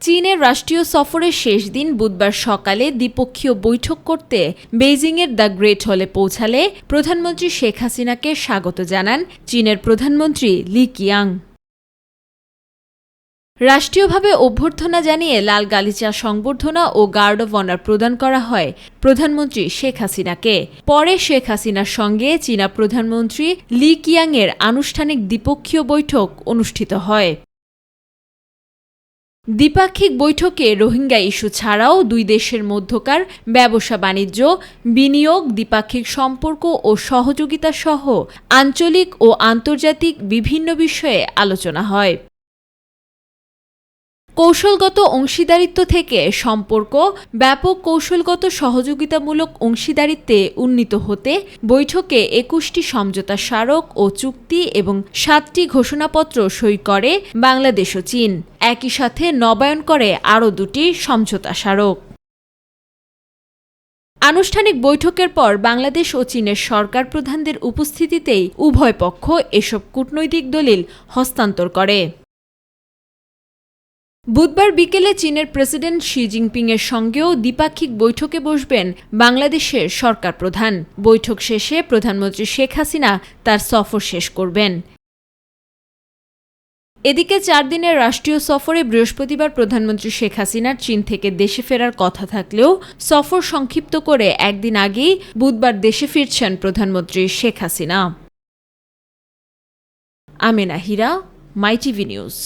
চীনের রাষ্ট্রীয় সফরের শেষ দিন বুধবার সকালে দ্বিপক্ষীয় বৈঠক করতে বেইজিংয়ের দ্য গ্রেট হলে পৌঁছালে প্রধানমন্ত্রী শেখ হাসিনাকে স্বাগত জানান চীনের প্রধানমন্ত্রী লি কিয়াং। রাষ্ট্রীয়ভাবে অভ্যর্থনা জানিয়ে লাল গালিচা সংবর্ধনা ও গার্ড অব অনার প্রদান করা হয় প্রধানমন্ত্রী শেখ হাসিনাকে। পরে শেখ হাসিনার সঙ্গে চীনা প্রধানমন্ত্রী লি কিয়াংয়ের আনুষ্ঠানিক দ্বিপক্ষীয় বৈঠক অনুষ্ঠিত হয়। দ্বিপাক্ষিক বৈঠকে রোহিঙ্গা ইস্যু ছাড়াও দুই দেশের মধ্যকার ব্যবসা বাণিজ্য, বিনিয়োগ, দ্বিপাক্ষিক সম্পর্ক ও সহযোগিতা সহ আঞ্চলিক ও আন্তর্জাতিক বিভিন্ন বিষয়ে আলোচনা হয়। কৌশলগত অংশীদারিত্ব থেকে সম্পর্ক ব্যাপক কৌশলগত সহযোগিতামূলক অংশীদারিত্বে উন্নীত হতে বৈঠকে ২১টি সমঝোতা স্মারক ও চুক্তি এবং ৭টি ঘোষণাপত্র সই করে বাংলাদেশ ও চীন। একই সাথে নবায়ন করে আরও ২টি সমঝোতা স্মারক। আনুষ্ঠানিক বৈঠকের পর বাংলাদেশ ও চীনের সরকার প্রধানদের উপস্থিতিতেই উভয় পক্ষ এসব কূটনৈতিক দলিল হস্তান্তর করে। বুধবার বিকেলে চীনের প্রেসিডেন্ট শি জিনপিংয়ের সঙ্গেও দ্বিপাক্ষিক বৈঠকে বসবেন বাংলাদেশের সরকার প্রধান। বৈঠক শেষে প্রধানমন্ত্রী শেখ হাসিনা তার সফর শেষ করবেন। এদিকে ৪ দিনের রাষ্ট্রীয় সফরে বৃহস্পতিবার প্রধানমন্ত্রী শেখ হাসিনার চীন থেকে দেশে ফেরার কথা থাকলেও সফর সংক্ষিপ্ত করে একদিন আগেই বুধবার দেশে ফিরছেন প্রধানমন্ত্রী শেখ হাসিনা। আমেনা হীরা, মাই টিভি নিউজ।